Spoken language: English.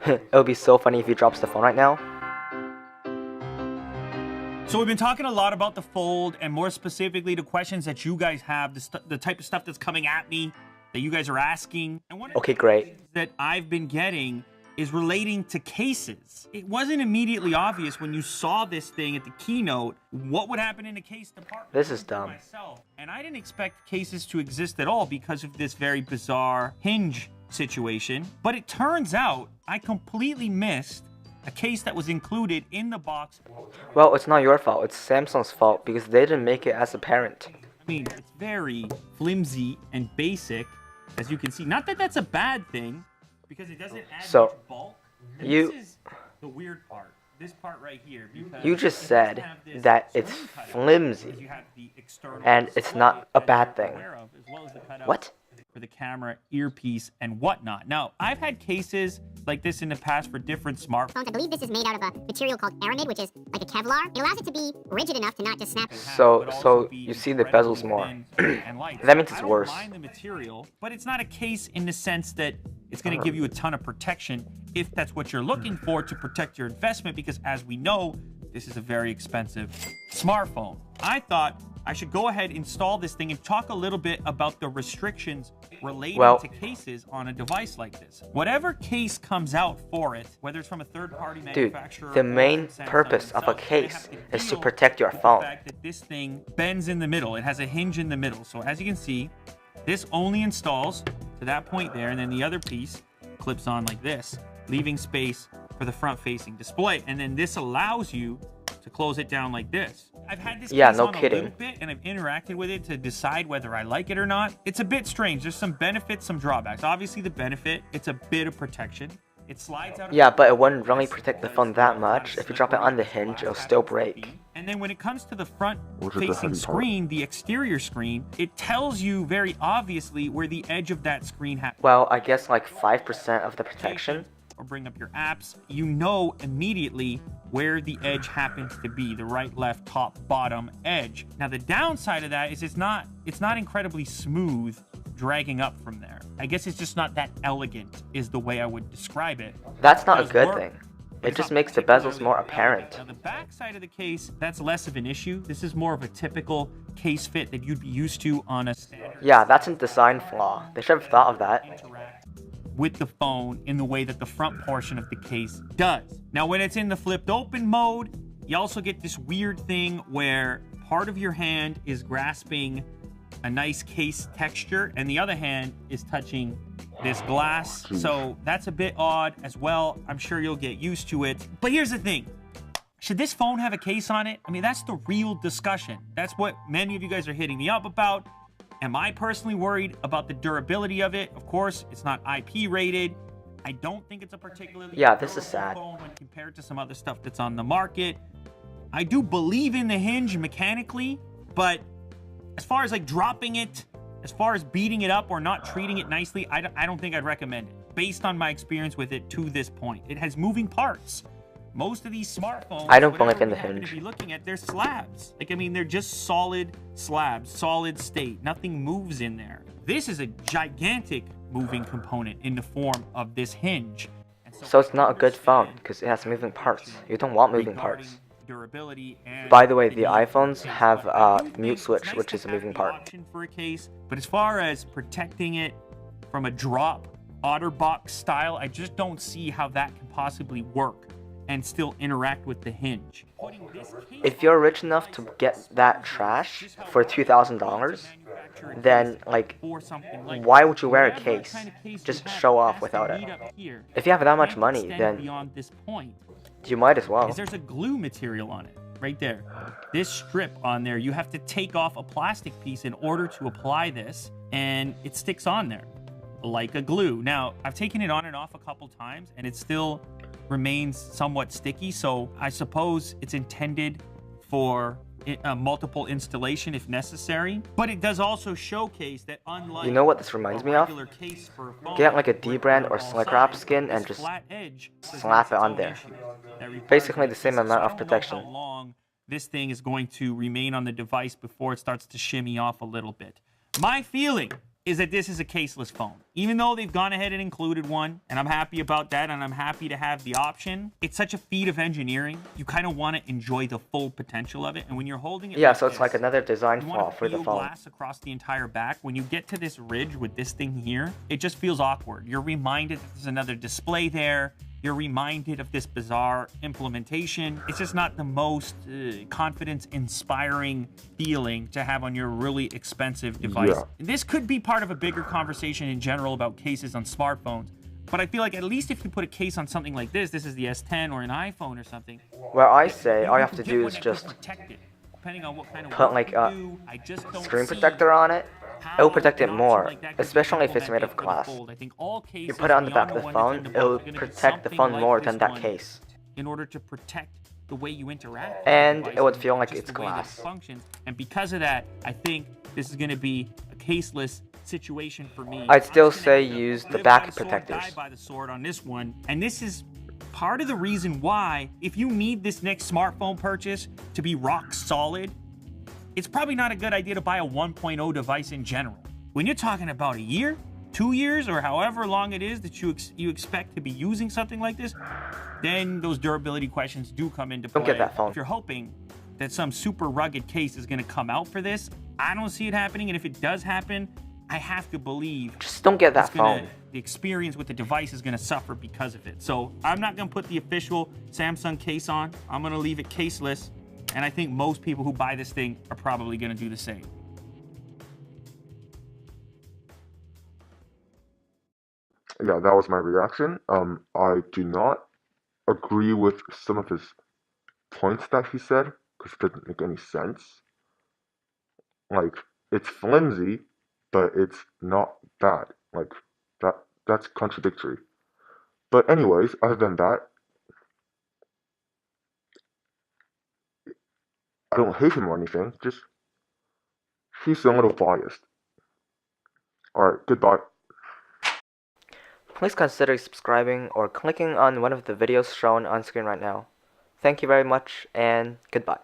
It would be so funny if he drops the phone right now. So we've been talking a lot about the Fold, and more specifically the questions that you guys have, the type of stuff that's coming at me that you guys are asking. And one of Okay, the great. questions that I've been getting is relating to cases. It wasn't immediately obvious when you saw this thing at the keynote what would happen in a case department. This is dumb. Myself. And I didn't expect cases to exist at all because of this very bizarre hinge situation. But it turns out I completely missed a case that was included in the box. Well, it's not your fault. It's Samsung's fault because they didn't make it as apparent. I mean, it's very flimsy and basic, as you can see. Not that that's a bad thing, because it doesn't add much bulk. And this is the weird part. This part right here. You just said that it's flimsy, and it's not a bad thing. What? For the camera, earpiece, and whatnot. Now, I've had cases like this in the past for different smartphones. I believe this is made out of a material called aramid, which is like a Kevlar. It allows it to be rigid enough to not just snap. So you see the bezels more. That means it's worse. I don't mind the material, but it's not a case in the sense that it's going to give you a ton of protection if that's what you're looking for to protect your investment, because as we know, this is a very expensive smartphone. I thought I should go ahead, install this thing, and talk a little bit about the restrictions relating to cases on a device like this. Whatever case comes out for it, whether it's from a third-party manufacturer... Dude, the main purpose of a case is to protect your phone. The fact that this thing bends in the middle. It has a hinge in the middle. So as you can see, this only installs to that point there, and then the other piece clips on like this, leaving space for the front-facing display. And then this allows you to close it down like this. I've had this case on a little bit, and I've interacted with it to decide whether I like it or not. It's a bit strange. There's some benefits, some drawbacks. Obviously, the benefit, it's a bit of protection. It slides out. Yeah, but it wouldn't really protect the phone that much. If you drop it on the hinge, it'll still break. And then when it comes to the front-facing screen, the exterior screen, it tells you very obviously where the edge of that screen happens. Well, I guess like 5% of the protection. Or bring up your apps, you know immediately where the edge happens to be, the right, left, top, bottom edge. Now the downside of that is it's not incredibly smooth dragging up from there. I guess it's just not that elegant is the way I would describe it. That's not a good thing. It just makes the bezels more apparent. Now the back side of the case, that's less of an issue. This is more of a typical case fit that you'd be used to on a standard. Yeah, that's a design flaw. They should have thought of that. With the phone in the way that the front portion of the case does. Now, when it's in the flipped open mode, you also get this weird thing where part of your hand is grasping a nice case texture and the other hand is touching this glass. So that's a bit odd as well. I'm sure you'll get used to it. But here's the thing. Should this phone have a case on it? I mean, that's the real discussion. That's what many of you guys are hitting me up about. Am I personally worried about the durability of it? Of course, it's not IP rated. I don't think it's a particularly this is sad phone when compared to some other stuff that's on the market. I do believe in the hinge mechanically, but as far as like dropping it, as far as beating it up or not treating it nicely, I don't think I'd recommend it based on my experience with it to this point. It has moving parts. Most of these smartphones, I don't believe in the hinge. To be looking at, they're slabs. Like, I mean, they're just solid slabs, solid state. Nothing moves in there. This is a gigantic moving component in the form of this hinge. And so it's not a good phone because it has moving parts. You don't want moving parts. Durability and by the way, the iPhones have a mute switch, which is a moving part. For a case, but as far as protecting it from a drop OtterBox style, I just don't see how that can possibly work and still interact with the hinge. If you're rich enough to get that trash for $2,000, then like, why would you wear a case? Just show off without it. If you have that much money, then you might as well. There's a glue material on it, right there. This strip on there, you have to take off a plastic piece in order to apply this, and it sticks on there like a glue. Now, I've taken it on and off a couple times, and it still remains somewhat sticky, so I suppose it's intended for multiple installation if necessary, but it does also showcase that unlike you know what this reminds me of? Get like a D-brand or slick wrap skin and just slap it on there. Basically the same amount of protection. How long this thing is going to remain on the device before it starts to shimmy off a little bit. My feeling is that this is a caseless phone. Even though they've gone ahead and included one, and I'm happy about that, and I'm happy to have the option, it's such a feat of engineering. You kind of want to enjoy the full potential of it, and when you're holding it, Yeah, like so it's this, like another design you flaw want to for the feel phone. glass across the entire back. When you get to this ridge with this thing here, it just feels awkward. You're reminded that there's another display there. You're reminded of this bizarre implementation. It's just not the most confidence-inspiring feeling to have on your really expensive device. Yeah. This could be part of a bigger conversation in general about cases on smartphones. But I feel like at least if you put a case on something like this is the S10 or an iPhone or something. Well, I say all you have to get do one is that will just protect it, depending on what kind of put work like you a do. I just don't screen see protector on it. It will protect it how an more, option like that could be especially if it's made of implemented for the glass. fold. I think all You cases put it on the back beyond of the one that's in phone, the it box will are gonna be protect the something phone like more this than that one case. in order to protect the way you interact with And the it would device feel like just it's the way that it glass. functions. And because of that, I think this is going to be a caseless situation for me. I'd still I'm just say gonna use the live back by the sword, protectors. die by the sword on this one. And this is part of the reason why, if you need this next smartphone purchase to be rock solid, it's probably not a good idea to buy a 1.0 device in general. When you're talking about a year, 2 years, or however long it is that you expect to be using something like this, then those durability questions do come into play. Don't get that phone. If you're hoping that some super rugged case is going to come out for this, I don't see it happening. And if it does happen, I have to believe Just don't get that it's gonna, phone. the experience with the device is going to suffer because of it. So I'm not going to put the official Samsung case on. I'm going to leave it caseless. And I think most people who buy this thing are probably going to do the same. Yeah, that was my reaction. I do not agree with some of his points that he said because it doesn't make any sense. Like, it's flimsy, but it's not bad. Like, that's contradictory. But anyways, other than that, I don't hate him or anything. Just he's a little biased. Alright, goodbye. Please consider subscribing or clicking on one of the videos shown on screen right now. Thank you very much, and goodbye.